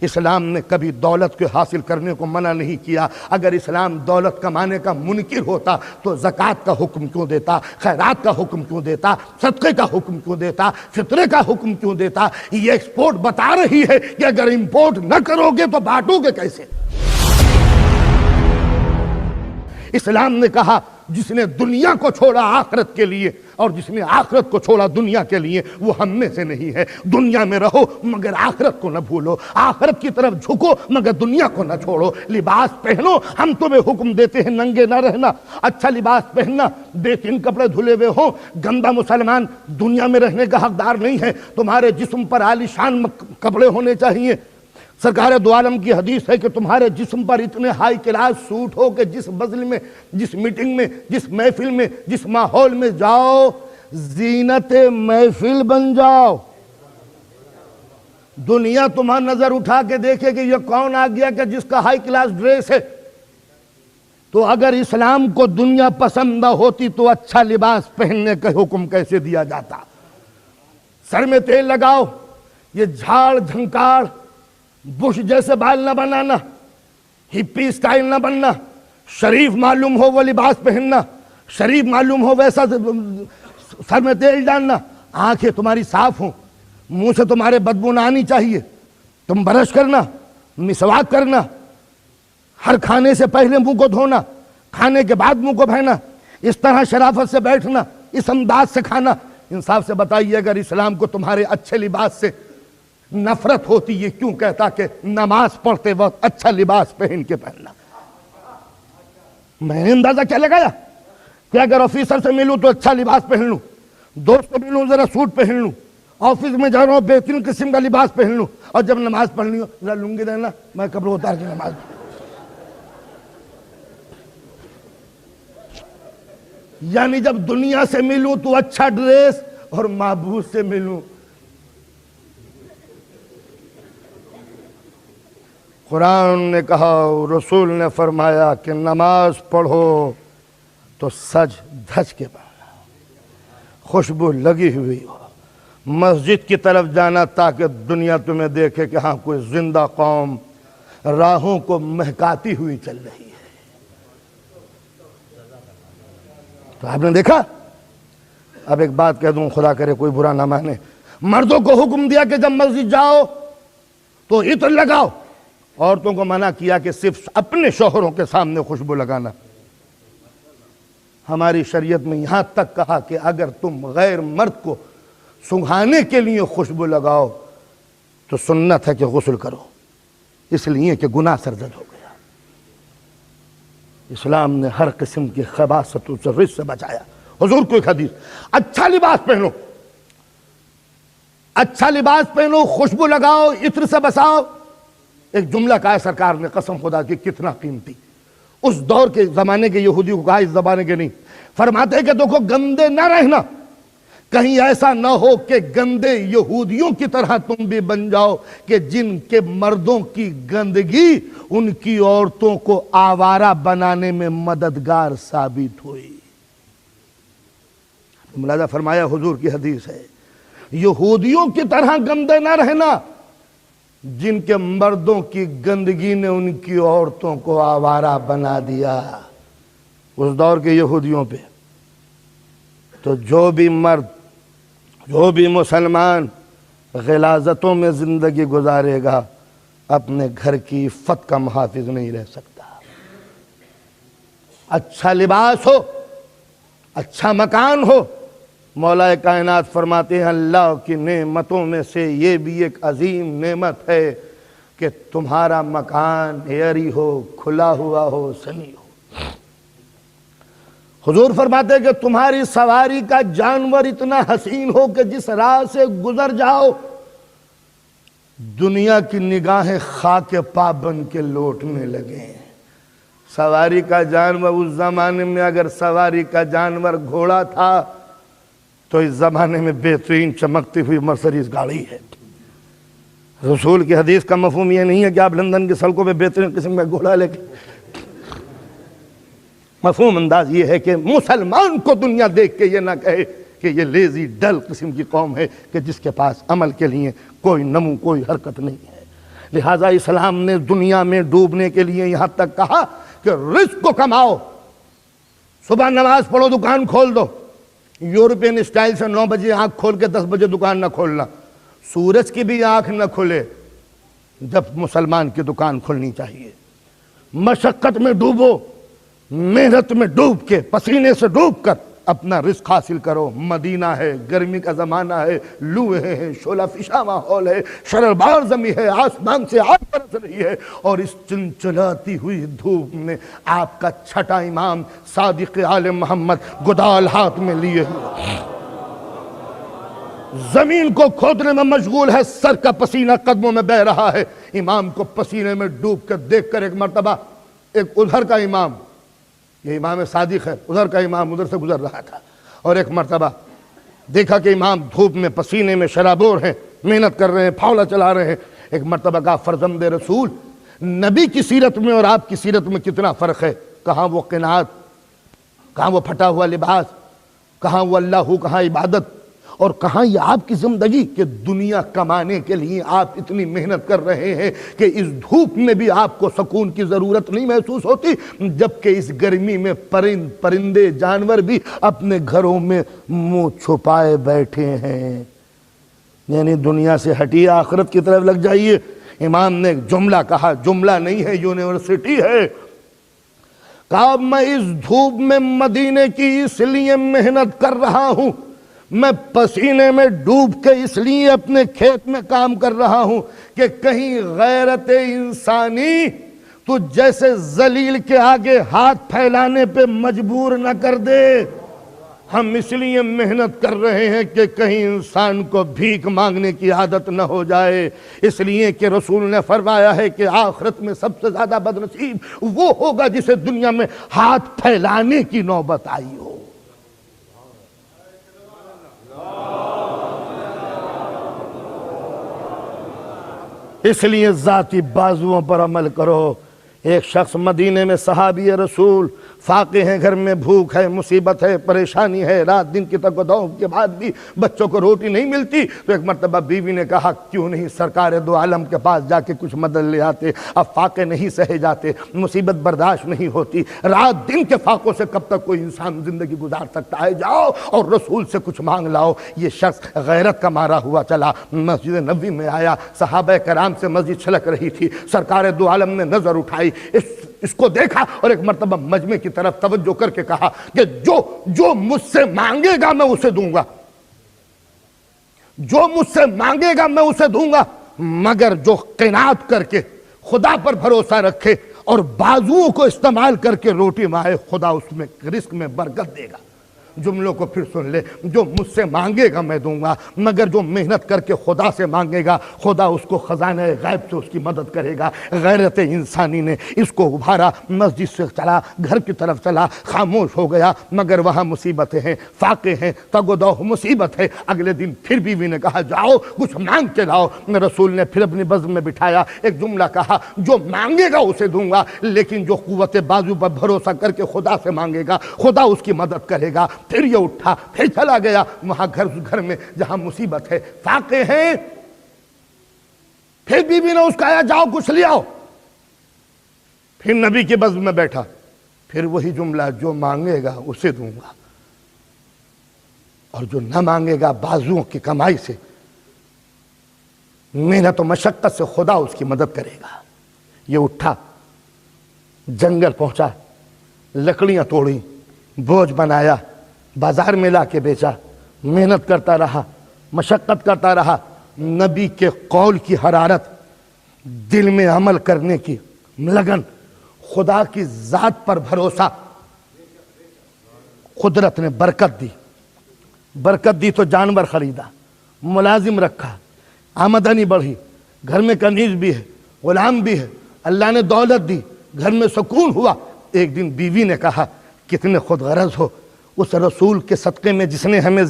اسلام نے کبھی دولت کو حاصل کرنے کو منع نہیں کیا۔ اگر اسلام دولت کمانے کا منکر ہوتا تو زکوٰۃ کا حکم کیوں دیتا، خیرات کا حکم کیوں دیتا، صدقے کا حکم کیوں دیتا، فطرے کا حکم کیوں دیتا؟ یہ ایکسپورٹ بتا رہی ہے کہ اگر امپورٹ نہ کرو گے تو بانٹو گے کیسے؟ اسلام نے کہا جس نے دنیا کو چھوڑا آخرت کے لیے اور جس نے آخرت کو چھوڑا دنیا کے لیے وہ ہم میں سے نہیں ہے۔ دنیا میں رہو مگر آخرت کو نہ بھولو، آخرت کی طرف جھکو مگر دنیا کو نہ چھوڑو۔ لباس پہنو، ہم تمہیں حکم دیتے ہیں ننگے نہ رہنا، اچھا لباس پہننا، بے چین کپڑے دھلے ہوئے ہوں۔ گندا مسلمان دنیا میں رہنے کا حقدار نہیں ہے۔ تمہارے جسم پر عالیشان کپڑے ہونے چاہیے۔ سرکار دو عالم کی حدیث ہے کہ تمہارے جسم پر اتنے ہائی کلاس سوٹ ہو کہ جس بزل میں، جس میٹنگ میں، جس محفل میں، جس ماحول میں جاؤ زینت محفل بن جاؤ۔ دنیا تمہارا نظر اٹھا کے دیکھے کہ یہ کون آ گیا کہ جس کا ہائی کلاس ڈریس ہے۔ تو اگر اسلام کو دنیا پسند نہ ہوتی تو اچھا لباس پہننے کا حکم کیسے دیا جاتا؟ سر میں تیل لگاؤ، یہ جھاڑ جھنکاڑ بش جیسے بال نہ بنانا، ہپی سٹائل نہ بننا، شریف معلوم ہو وہ لباس پہننا، شریف معلوم ہو ویسا سر میں تیل ڈالنا، آنکھیں تمہاری صاف ہوں، منہ سے تمہارے بدبو نہ آنی چاہیے، تم برش کرنا، مسواک کرنا، ہر کھانے سے پہلے منہ کو دھونا، کھانے کے بعد منہ کو دھونا، اس طرح شرافت سے بیٹھنا، اس انداز سے کھانا۔ انصاف سے بتائیے اگر اسلام کو تمہارے اچھے لباس سے نفرت ہوتی یہ کیوں کہتا کہ نماز پڑھتے وقت اچھا لباس پہن کے پہننا؟ میں نے اندازہ کیا لگایا کہ اگر آفیسر سے ملوں تو اچھا لباس پہن لوں، دوست سے ملوں ذرا سوٹ پہن لوں، آفس میں جا رہا ہوں بہترین قسم کا لباس پہن لوں، اور جب نماز پڑھنی ہو ذرا لنگی رہنا، میں کپڑے اتار کے نماز یعنی جب دنیا سے ملوں تو اچھا ڈریس اور محبوب سے ملوں۔ قرآن نے کہا، رسول نے فرمایا کہ نماز پڑھو تو سج دھج کے پڑھنا، خوشبو لگی ہوئی ہو، مسجد کی طرف جانا تاکہ دنیا تمہیں دیکھے کہ ہاں کوئی زندہ قوم راہوں کو مہکاتی ہوئی چل رہی ہے۔ تو آپ نے دیکھا۔ اب ایک بات کہہ دوں، خدا کرے کوئی برا نہ مانے، مردوں کو حکم دیا کہ جب مسجد جاؤ تو عطر لگاؤ، عورتوں کو منع کیا کہ صرف اپنے شوہروں کے سامنے خوشبو لگانا۔ ہماری شریعت میں یہاں تک کہا کہ اگر تم غیر مرد کو سنگھانے کے لیے خوشبو لگاؤ تو سنت ہے کہ غسل کرو، اس لیے کہ گناہ سرزد ہو گیا۔ اسلام نے ہر قسم کی خباثت و رجس سے بچایا۔ حضور کو ایک حدیث، اچھا لباس پہنو، اچھا لباس پہنو، خوشبو لگاؤ، عطر سے بساؤ۔ ایک جملہ کہا ہے سرکار نے، قسم خدا کی کتنا قیمتی، اس دور کے زمانے کے یہودیوں کو کہا، اس زمانے کے نہیں، فرماتے ہیں کہ دیکھو گندے نہ رہنا، کہیں ایسا نہ ہو کہ گندے یہودیوں کی طرح تم بھی بن جاؤ کہ جن کے مردوں کی گندگی ان کی عورتوں کو آوارہ بنانے میں مددگار ثابت ہوئی۔ ملاحظہ فرمایا، حضور کی حدیث ہے، یہودیوں کی طرح گندے نہ رہنا جن کے مردوں کی گندگی نے ان کی عورتوں کو آوارہ بنا دیا۔ اس دور کے یہودیوں پہ تو جو بھی مرد، جو بھی مسلمان غلاظتوں میں زندگی گزارے گا اپنے گھر کی عفت کا محافظ نہیں رہ سکتا۔ اچھا لباس ہو، اچھا مکان ہو، مولا کائنات فرماتے ہیں اللہ کی نعمتوں میں سے یہ بھی ایک عظیم نعمت ہے کہ تمہارا مکان ایئری ہو، کھلا ہوا ہو، سنی ہو۔ حضور فرماتے ہیں کہ تمہاری سواری کا جانور اتنا حسین ہو کہ جس راہ سے گزر جاؤ دنیا کی نگاہیں خاک پا بن کے لوٹنے لگیں۔ سواری کا جانور، اس زمانے میں اگر سواری کا جانور گھوڑا تھا تو اس زمانے میں بہترین چمکتی ہوئی مرسڈیز گاڑی ہے۔ رسول کی حدیث کا مفہوم یہ نہیں ہے کہ آپ لندن کی سڑکوں پہ بہترین قسم کا گھوڑا لے کے، مفہوم انداز یہ ہے کہ مسلمان کو دنیا دیکھ کے یہ نہ کہے کہ یہ لیزی ڈل قسم کی قوم ہے کہ جس کے پاس عمل کے لیے کوئی نمو، کوئی حرکت نہیں ہے۔ لہٰذا اسلام نے دنیا میں ڈوبنے کے لیے یہاں تک کہا کہ رزق کو کماؤ، صبح نماز پڑھو دکان کھول دو، یورپین اسٹائل سے 9 بجے آنکھ کھول کے 10 بجے دکان نہ کھولنا، سورج کی بھی آنکھ نہ کھلے جب مسلمان کی دکان کھلنی چاہیے۔ مشقت میں ڈوبو، محنت میں ڈوب کے، پسینے سے ڈوب کر اپنا رزق حاصل کرو۔ مدینہ ہے، گرمی کا زمانہ ہے، لوہے ہیں، شعلہ فشاں ماحول ہے، شرربار زمین ہے، آسمان سے آگ برس رہی ہے، اور اس چلچلاتی ہوئی دھوپ میں آپ کا چھٹا امام صادق آل محمد گدال ہاتھ میں لیے زمین کو کھودنے میں مشغول ہے، سر کا پسینہ قدموں میں بہہ رہا ہے۔ امام کو پسینے میں ڈوب کر دیکھ کر ایک مرتبہ ایک ادھر کا امام، یہ امام صادق ہے، ادھر کا امام ادھر سے گزر رہا تھا، اور ایک مرتبہ دیکھا کہ امام دھوپ میں پسینے میں شرابور ہیں، محنت کر رہے ہیں، پھاوڑا چلا رہے ہیں۔ ایک مرتبہ کہا فرزند رسول، نبی کی سیرت میں اور آپ کی سیرت میں کتنا فرق ہے؟ کہاں وہ قناعت، کہاں وہ پھٹا ہوا لباس، کہاں وہ اللہ، کہاں عبادت، اور کہاں یہ آپ کی زندگی کہ دنیا کمانے کے لیے آپ اتنی محنت کر رہے ہیں کہ اس دھوپ میں بھی آپ کو سکون کی ضرورت نہیں محسوس ہوتی، جبکہ اس گرمی میں پرندے جانور بھی اپنے گھروں میں منہ چھپائے بیٹھے ہیں۔ یعنی دنیا سے ہٹیے، آخرت کی طرف لگ جائیے۔ امام نے ایک جملہ کہا، جملہ نہیں ہے، یونیورسٹی ہے، کہا میں اس دھوپ میں مدینے کی اس لیے محنت کر رہا ہوں، میں پسینے میں ڈوب کے اس لیے اپنے کھیت میں کام کر رہا ہوں کہ کہیں غیرت انسانی تو جیسے ذلیل کے آگے ہاتھ پھیلانے پہ مجبور نہ کر دے۔ ہم اس لیے محنت کر رہے ہیں کہ کہیں انسان کو بھیک مانگنے کی عادت نہ ہو جائے، اس لیے کہ رسول نے فرمایا ہے کہ آخرت میں سب سے زیادہ بدنصیب وہ ہوگا جسے دنیا میں ہاتھ پھیلانے کی نوبت آئی ہو۔ اس لیے ذاتی بازوؤں پر عمل کرو۔ ایک شخص مدینے میں صحابی رسول، فاقے ہیں، گھر میں بھوک ہے، مصیبت ہے، پریشانی ہے، رات دن کی تک و دوڑ کے بعد بھی بچوں کو روٹی نہیں ملتی، تو ایک مرتبہ بیوی نے کہا کیوں نہیں سرکار دو عالم کے پاس جا کے کچھ مدد لے آتے، اب فاقے نہیں سہے جاتے، مصیبت برداشت نہیں ہوتی، رات دن کے فاقوں سے کب تک کوئی انسان زندگی گزار سکتا ہے، جاؤ اور رسول سے کچھ مانگ لاؤ۔ یہ شخص غیرت کا مارا ہوا چلا، مسجد نبوی میں آیا، صحابہ کرام سے مسجد چھلک رہی تھی، سرکار دو عالم نے نظر اٹھائی، اس کو دیکھا اور ایک مرتبہ مجمع کی طرف توجہ کر کے کہا کہ جو مجھ سے مانگے گا میں اسے دوں گا، جو مجھ سے مانگے گا میں اسے دوں گا، مگر جو قناعت کر کے خدا پر بھروسہ رکھے اور بازوؤں کو استعمال کر کے روٹی مائے، خدا اس میں رزق میں برکت دے گا۔ جملوں کو پھر سن لے، جو مجھ سے مانگے گا میں دوں گا، مگر جو محنت کر کے خدا سے مانگے گا خدا اس کو خزانہ غیب سے اس کی مدد کرے گا۔ غیرت انسانی نے اس کو ابھارا، مسجد سے چلا، گھر کی طرف چلا، خاموش ہو گیا، مگر وہاں مصیبتیں ہیں، فاقے ہیں، تگ و دو مصیبت ہے۔ اگلے دن پھر بیوی نے کہا جاؤ کچھ مانگ کے لاؤ۔ رسول نے پھر اپنی بزم میں بٹھایا، ایک جملہ کہا جو مانگے گا اسے دوں گا، لیکن جو قوت بازو پر بھروسہ کر کے خدا سے مانگے گا خدا اس کی مدد کرے گا۔ پھر یہ اٹھا، پھر چلا گیا وہاں گھر میں جہاں مصیبت ہے، فاقے ہیں۔ پھر بیوی نے اس کا کہا جاؤ کچھ لے آؤ، پھر نبی کے بزم میں بیٹھا، پھر وہی جملہ جو مانگے گا اسے دوں گا، اور جو نہ مانگے گا بازوؤں کی کمائی سے، محنت و مشقت سے خدا اس کی مدد کرے گا۔ یہ اٹھا، جنگل پہنچا، لکڑیاں توڑی، بوجھ بنایا، بازار میں لا کے بیچا، محنت کرتا رہا، مشقت کرتا رہا۔ نبی کے قول کی حرارت، دل میں عمل کرنے کی لگن، خدا کی ذات پر بھروسہ، قدرت نے برکت دی تو جانور خریدا، ملازم رکھا، آمدنی بڑھی، گھر میں کنیز بھی ہے، غلام بھی ہے، اللہ نے دولت دی، گھر میں سکون ہوا۔ ایک دن بیوی نے کہا کتنے خود غرض ہو، اس رسول کے صدقے میں جس نے ہمیں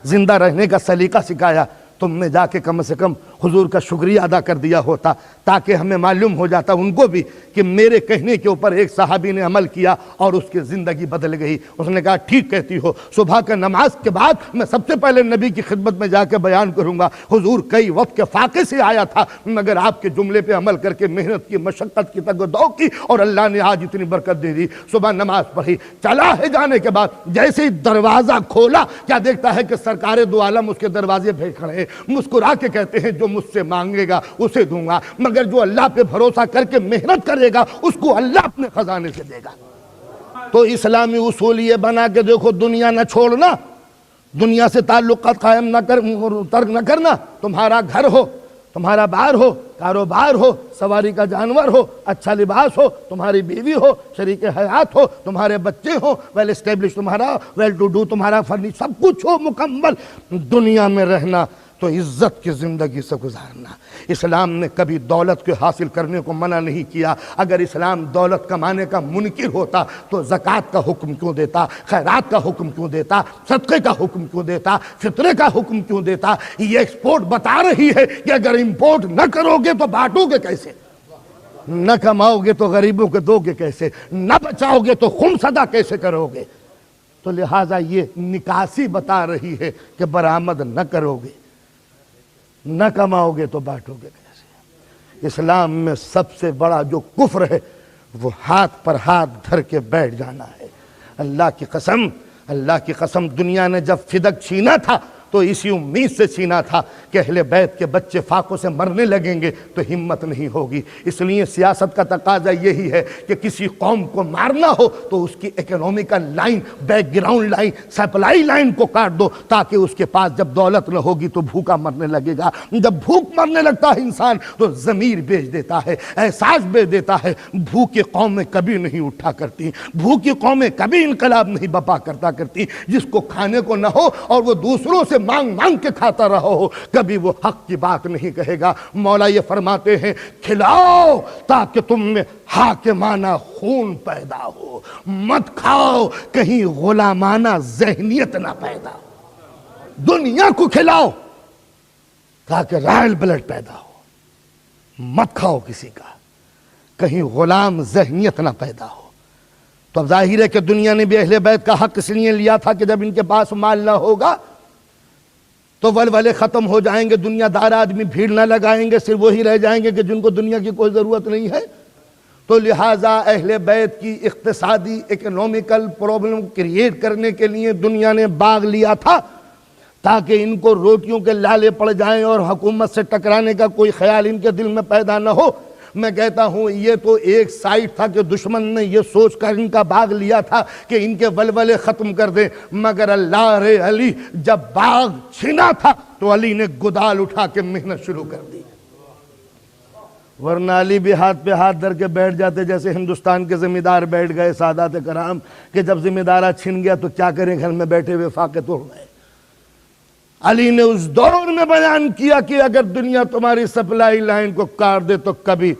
زندہ رہنے کا سلیقہ سکھایا، تم نے جا کے کم سے کم حضور کا شکریہ ادا کر دیا ہوتا، تاکہ ہمیں معلوم ہو جاتا ان کو بھی کہ میرے کہنے کے اوپر ایک صحابی نے عمل کیا اور اس کی زندگی بدل گئی۔ اس نے کہا ٹھیک کہتی ہو، صبح کا نماز کے بعد میں سب سے پہلے نبی کی خدمت میں جا کے بیان کروں گا، حضور کئی وقت کے فاقے سے آیا تھا مگر آپ کے جملے پہ عمل کر کے محنت کی، مشقت کی، تگ و دو کی، اور اللہ نے آج اتنی برکت دے دی۔ صبح نماز پڑھی، چلا ہے جانے کے بعد جیسے ہی دروازہ کھولا کیا دیکھتا ہے کہ سرکار دو عالم اس کے دروازے پہ کھڑے ہیں، مسکرا کے کہتے ہیں جو مجھ سے مانگے گا اسے دوں گا، مگر جو اللہ پہ بھروسہ کر کے محنت کرے گا اس کو اللہ اپنے خزانے سے دے گا۔ تو اسلامی اصول یہ بنا کے دیکھو، دنیا نہ چھوڑنا، دنیا سے تعلقات قائم نہ ترک نہ کرنا، تمہارا گھر ہو، تمہارا بار ہو، کاروبار ہو، سواری کا جانور ہو، اچھا لباس ہو، تمہاری بیوی ہو، شریک حیات ہو، تمہارے بچے ہو، ویل اسٹیبلش تمہارا، ویل ٹو ڈو تمہارا فرنیچر، سب کچھ ہو مکمل، دنیا میں رہنا تو عزت کی زندگی سے گزارنا۔ اسلام نے کبھی دولت کے حاصل کرنے کو منع نہیں کیا۔ اگر اسلام دولت کمانے کا منکر ہوتا تو زکوٰۃ کا حکم کیوں دیتا، خیرات کا حکم کیوں دیتا، صدقے کا حکم کیوں دیتا، فطرے کا حکم کیوں دیتا؟ یہ ایکسپورٹ بتا رہی ہے کہ اگر امپورٹ نہ کرو گے تو بانٹو گے کیسے، نہ کماؤ گے تو غریبوں کو دو گے کیسے، نہ بچاؤ گے تو خمس ادا کیسے کرو گے؟ تو لہٰذا یہ نکاسی بتا رہی ہے کہ برآمد نہ کرو گے، نہ کماؤ گے تو بانٹو گے کیسے؟ اسلام میں سب سے بڑا جو کفر ہے وہ ہاتھ پر ہاتھ دھر کے بیٹھ جانا ہے۔ اللہ کی قسم دنیا نے جب فدق چھینا تھا تو اسی امید سے چھینا تھا کہ اہل بیت کے بچے فاقوں سے مرنے لگیں گے تو ہمت نہیں ہوگی۔ اس لیے سیاست کا تقاضا یہی ہے کہ کسی قوم کو مارنا ہو تو اس کی economical line, background line, supply line کو کاٹ دو، تاکہ اس کے پاس جب دولت نہ ہوگی تو بھوکا مرنے لگے گا۔ جب بھوک مرنے لگتا ہے انسان تو ضمیر بیچ دیتا ہے، احساس بیچ دیتا ہے۔ بھوکی قومیں کبھی نہیں اٹھا کرتی، بھوکی قومیں کبھی انقلاب نہیں بپا کرتی۔ جس کو کھانے کو نہ ہو اور وہ دوسروں سے مانگ کے کھاتا رہا ہو، کبھی وہ حق کی بات نہیں کہے گا۔ مولا یہ فرماتے ہیں کھلاؤ تاکہ تم میں حاکمانہ خون پیدا ہو، مت کھاؤ کہیں غلامانہ ذہنیت نہ پیدا ہو۔ دنیا کو کھلاؤ تاکہ رائل بلڈ پیدا ہو، مت کھاؤ کسی کا کہیں غلام ذہنیت نہ پیدا ہو۔ تو اب ظاہر ہے کہ دنیا نے بھی اہل بیت کا حق اس لیے لیا تھا کہ جب ان کے پاس مال نہ ہوگا تو ولولے ختم ہو جائیں گے، دنیا دار آدمی بھیڑ نہ لگائیں گے، صرف وہی رہ جائیں گے کہ جن کو دنیا کی کوئی ضرورت نہیں ہے۔ تو لہٰذا اہل بیت کی اقتصادی اکنومیکل پرابلم کریٹ کرنے کے لیے دنیا نے باغ لیا تھا تاکہ ان کو روٹیوں کے لالے پڑ جائیں اور حکومت سے ٹکرانے کا کوئی خیال ان کے دل میں پیدا نہ ہو۔ میں کہتا ہوں یہ تو ایک سائٹ تھا کہ دشمن نے یہ سوچ کر ان کا باغ لیا تھا کہ ان کے ولولے ختم کر دیں، مگر اللہ رے علی جب باغ چھینا تھا تو علی نے گدال اٹھا کے محنت شروع کر دی، ورنہ علی بھی ہاتھ پہ ہاتھ دھر کے بیٹھ جاتے جیسے ہندوستان کے ذمہ دار بیٹھ گئے سادات کرام کہ جب ذمہ دارہ چھن گیا تو کیا کریں، گھر میں بیٹھے ہوئے فاقے توڑ گئے۔ علی نے اس دور میں بیان کیا کہ اگر دنیا تمہاری سپلائی لائن کو کاٹ دے تو کبھی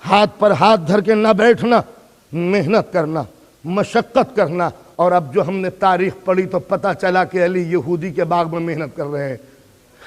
ہاتھ پر ہاتھ دھر کے نہ بیٹھنا، محنت کرنا، مشقت کرنا۔ اور اب جو ہم نے تاریخ پڑھی تو پتہ چلا کہ علی یہودی کے باغ میں محنت کر رہے ہیں۔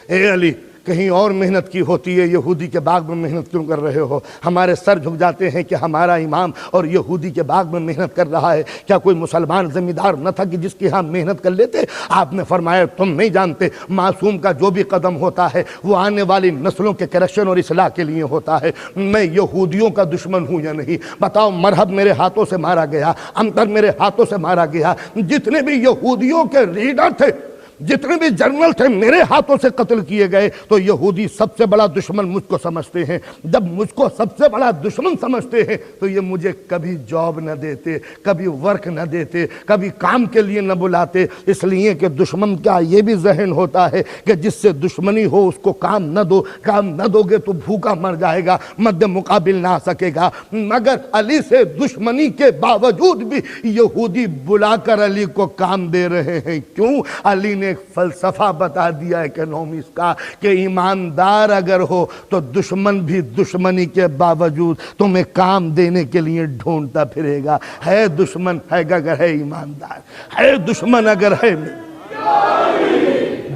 اے علی کہیں اور محنت کی ہوتی ہے، یہودی کے باغ میں محنت کیوں کر رہے ہو؟ ہمارے سر جھک جاتے ہیں کہ ہمارا امام اور یہودی کے باغ میں محنت کر رہا ہے، کیا کوئی مسلمان ذمہ دار نہ تھا کہ جس کی ہاں محنت کر لیتے؟ آپ نے فرمایا تم نہیں جانتے، معصوم کا جو بھی قدم ہوتا ہے وہ آنے والی نسلوں کے کریکشن اور اصلاح کے لیے ہوتا ہے۔ میں یہودیوں کا دشمن ہوں یا نہیں؟ بتاؤ، مرہب میرے ہاتھوں سے مارا گیا، عنتر میرے ہاتھوں سے مارا گیا، جتنے بھی یہودیوں کے لیڈر تھے، جتنے بھی جنرل تھے میرے ہاتھوں سے قتل کیے گئے۔ تو یہودی سب سے بڑا دشمن مجھ کو سمجھتے ہیں۔ جب مجھ کو سب سے بڑا دشمن سمجھتے ہیں تو یہ مجھے کبھی جاب نہ دیتے، کبھی ورک نہ دیتے، کبھی کام کے لیے نہ بلاتے، اس لیے کہ دشمن کا یہ بھی ذہن ہوتا ہے کہ جس سے دشمنی ہو اس کو کام نہ دو، کام نہ دو گے تو بھوکا مر جائے گا، مد مقابل نہ آ سکے گا۔ مگر علی سے دشمنی کے باوجود بھی یہودی بلا کر علی کو کام دے رہے ہیں۔ کیوں؟ علی نے ایک فلسفہ بتا دیا اکنومکس کا کہ ایماندار اگر ہو تو دشمن بھی دشمنی کے باوجود تمہیں کام دینے کے لیے ڈھونڈتا پھرے گا۔ ہے دشمن ہے اگر ہے ایماندار، ہے دشمن اگر ہے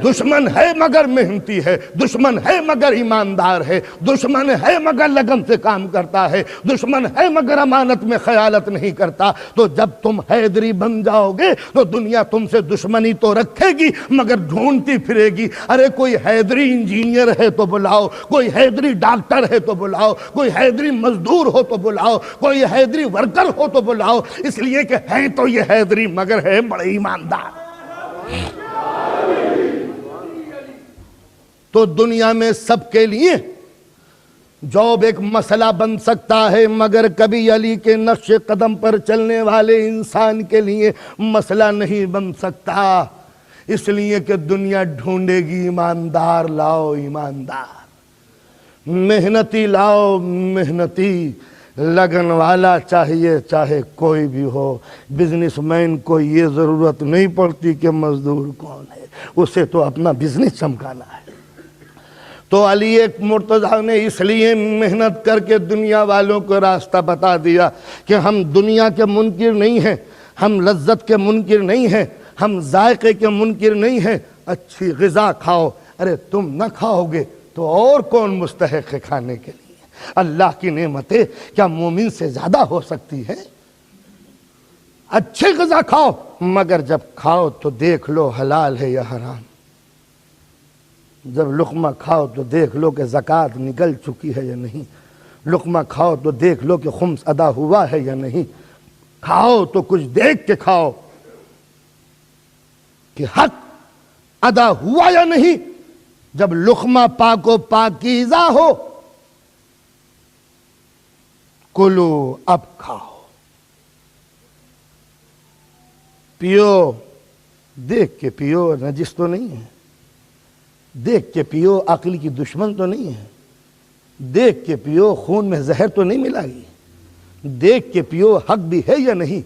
دشمن ہے مگر محنتی ہے، دشمن ہے مگر ایماندار ہے، دشمن ہے مگر لگن سے کام کرتا ہے، دشمن ہے مگر امانت میں خیانت نہیں کرتا۔ تو جب تم حیدری بن جاؤ گے تو دنیا تم سے دشمنی تو رکھے گی مگر ڈھونڈتی پھرے گی، ارے کوئی حیدری انجینئر ہے تو بلاؤ، کوئی حیدری ڈاکٹر ہے تو بلاؤ، کوئی حیدری مزدور ہو تو بلاؤ، کوئی حیدری ورکر ہو تو بلاؤ، اس لیے کہ ہیں تو یہ حیدری مگر ہے بڑے ایماندار۔ تو دنیا میں سب کے لیے جاب ایک مسئلہ بن سکتا ہے مگر کبھی علی کے نقش قدم پر چلنے والے انسان کے لیے مسئلہ نہیں بن سکتا، اس لیے کہ دنیا ڈھونڈے گی ایماندار لاؤ، ایماندار، محنتی لاؤ، محنتی، لگن والا چاہیے چاہے کوئی بھی ہو۔ بزنس مین کو یہ ضرورت نہیں پڑتی کہ مزدور کون ہے، اسے تو اپنا بزنس چمکانا ہے۔ تو علی مرتضیٰ نے اس لیے محنت کر کے دنیا والوں کو راستہ بتا دیا کہ ہم دنیا کے منکر نہیں ہیں، ہم لذت کے منکر نہیں ہیں، ہم ذائقے کے منکر نہیں ہیں، اچھی غذا کھاؤ، ارے تم نہ کھاؤ گے تو اور کون مستحق ہے کھانے کے لیے؟ اللہ کی نعمتیں کیا مومن سے زیادہ ہو سکتی ہے؟ اچھی غذا کھاؤ مگر جب کھاؤ تو دیکھ لو حلال ہے یا حرام، جب لقمہ کھاؤ تو دیکھ لو کہ زکوٰۃ نکل چکی ہے یا نہیں، لقمہ کھاؤ تو دیکھ لو کہ خمس ادا ہوا ہے یا نہیں، کھاؤ تو کچھ دیکھ کے کھاؤ کہ حق ادا ہوا یا نہیں۔ جب لقمہ پاک و پاکیزہ ہو کلو، اب کھاؤ، پیو، دیکھ کے پیو، نجس تو نہیں ہے، دیکھ کے پیو، عقل کی دشمن تو نہیں ہے، دیکھ کے پیو، خون میں زہر تو نہیں ملا گی، دیکھ کے پیو، حق بھی ہے یا نہیں،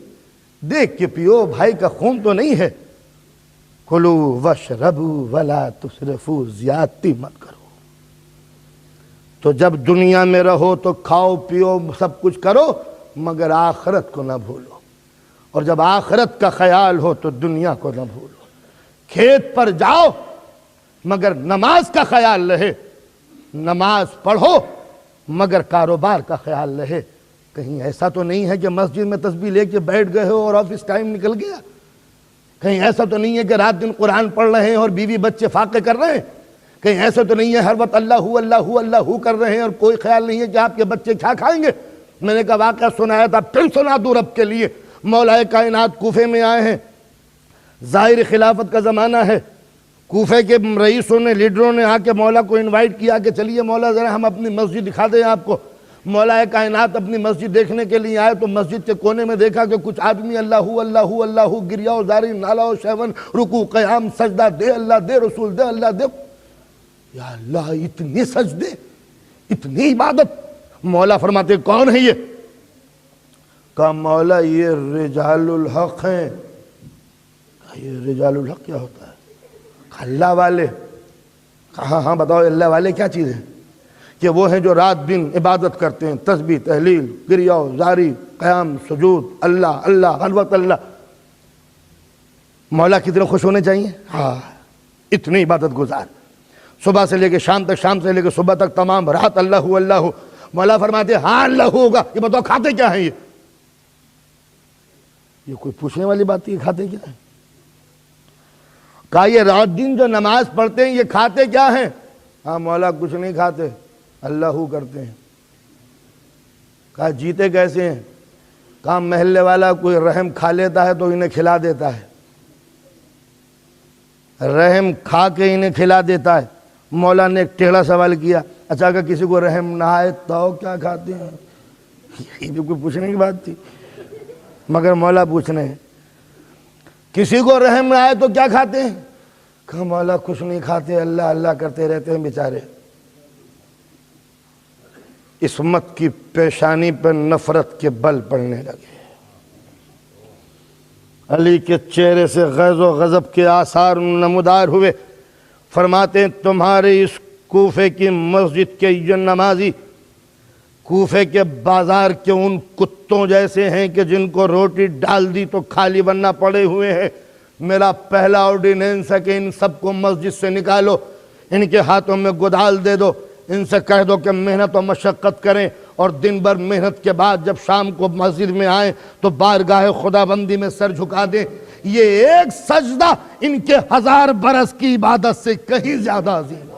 دیکھ کے پیو، بھائی کا خون تو نہیں ہے۔ کلو واشربوا ولا تسرفوا، زیادتی مت کرو۔ تو جب دنیا میں رہو تو کھاؤ پیو سب کچھ کرو مگر آخرت کو نہ بھولو، اور جب آخرت کا خیال ہو تو دنیا کو نہ بھولو۔ کھیت پر جاؤ مگر نماز کا خیال رہے، نماز پڑھو مگر کاروبار کا خیال رہے۔ کہیں ایسا تو نہیں ہے کہ مسجد میں تسبیح لے کے بیٹھ گئے ہو اور آفس ٹائم نکل گیا، کہیں ایسا تو نہیں ہے کہ رات دن قرآن پڑھ رہے ہیں اور بیوی بچے فاقے کر رہے ہیں، کہیں ایسا تو نہیں ہے ہر وقت اللہ اللہ اللہ کر رہے ہیں اور کوئی خیال نہیں ہے کہ آپ کے بچے کیا کھائیں گے۔ میں نے کہا واقعہ سنایا تھا، پھر سنا دوں رب کے لیے۔ مولا کائنات کوفے میں آئے ہیں، ظاہر خلافت کا زمانہ ہے، کوفے کے رئیسوں نے، لیڈروں نے آ کے مولا کو انوائٹ کیا کہ چلیے مولا ذرا ہم اپنی مسجد دکھا دیں آپ کو۔ مولا کائنات اپنی مسجد دیکھنے کے لیے آئے تو مسجد کے کونے میں دیکھا کہ کچھ آدمی اللہ اللہ اللہ، گریا و زاری، نالا و شیون، رکوع قیام سجدہ، دے اللہ دے رسول دے اللہ دے، یا اللہ اتنے سجدے، اتنی عبادت۔ مولا فرماتے کون ہے یہ؟ کہا مولا یہ رجال الحق ہیں۔ کہا یہ رجال الحق کیا ہوتا ہے؟ اللہ والے۔ کہا ہاں بتاؤ اللہ والے کیا چیز ہے؟ کہ وہ ہیں جو رات دن عبادت کرتے ہیں، تسبیح تحلیل گریا و زاری قیام سجود، اللہ اللہ ہر وقت اللہ۔ مولا کتنے خوش ہونے چاہیے؟ ہاں اتنی عبادت گزار، صبح سے لے کے شام تک، شام سے لے کے صبح تک، تمام رات اللہ اللہ۔ مولا فرماتے ہاں اللہ ہوگا، یہ بتاؤ کھاتے کیا ہیں؟ یہ کوئی پوچھنے والی بات ہے؟ کھاتے کیا ہیں؟ کہا یہ رات دن جو نماز پڑھتے ہیں یہ کھاتے کیا ہیں؟ ہاں مولا کچھ نہیں کھاتے، اللہ کرتے ہیں۔ کہا جیتے کیسے ہیں؟ کہا محلے والا کوئی رحم کھا لیتا ہے تو انہیں کھلا دیتا ہے، رحم کھا کے انہیں کھلا دیتا ہے۔ مولا نے ایک ٹیڑھا سوال کیا، اچھا اگر کسی کو رحم نہ آئے تو کیا کھاتے ہیں؟ یہ بھی کوئی پوچھنے کی بات تھی، مگر مولا پوچھ رہے ہیں کسی کو رحم نہ آئے تو کیا کھاتے ہیں؟ کہا مولا کچھ نہیں کھاتے، اللہ اللہ کرتے رہتے ہیں بیچارے۔ اس امت کی پیشانی پر نفرت کے بل پڑنے لگے، علی کے چہرے سے غیظ و غضب کے آثار نمودار ہوئے۔ فرماتے ہیں تمہارے اس کوفے کی مسجد کے یہ نمازی کوفے کے بازار کے ان کتوں جیسے ہیں کہ جن کو روٹی ڈال دی تو خالی بننا پڑے ہوئے ہیں، میرا پہلا آرڈیننس ہے کہ ان سب کو مسجد سے نکالو، ان کے ہاتھوں میں گدال دے دو، ان سے کہہ دو کہ محنت و مشقت کریں، اور دن بھر محنت کے بعد جب شام کو مسجد میں آئیں تو بارگاہ خدا بندی میں سر جھکا دیں۔ یہ ایک سجدہ ان کے 1000 برس کی عبادت سے کہیں زیادہ عظیم۔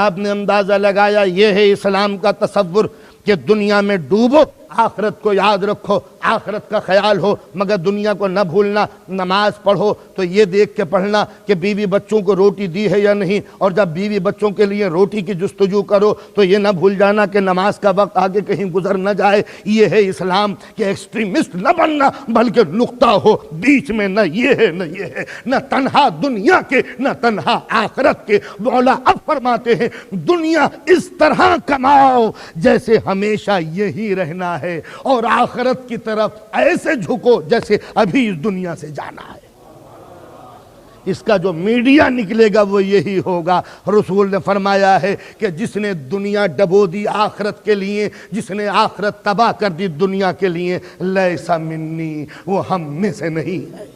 آپ نے اندازہ لگایا، یہ ہے اسلام کا تصور کہ دنیا میں ڈوبو، آخرت کو یاد رکھو، آخرت کا خیال ہو، مگر دنیا کو نہ بھولنا۔ نماز پڑھو تو یہ دیکھ کے پڑھنا کہ بیوی بچوں کو روٹی دی ہے یا نہیں، اور جب بیوی بچوں کے لیے روٹی کی جستجو کرو تو یہ نہ بھول جانا کہ نماز کا وقت آگے کہیں گزر نہ جائے۔ یہ ہے اسلام کہ ایکسٹریمسٹ نہ بننا، بلکہ نقطہ ہو بیچ میں، نہ یہ ہے نہ یہ ہے، نہ تنہا دنیا کے نہ تنہا آخرت کے۔ مولا اب فرماتے ہیں دنیا اس طرح کماؤ جیسے ہمیشہ یہی رہنا ہے، اور آخرت کی طرف ایسے جھکو جیسے ابھی اس دنیا سے جانا ہے۔ اس کا جو میڈیا نکلے گا وہ یہی ہوگا۔ رسول نے فرمایا ہے کہ جس نے دنیا ڈبو دی آخرت کے لیے، جس نے آخرت تباہ کر دی دنیا کے لیے، لیسا منی، وہ ہم میں سے نہیں ہے۔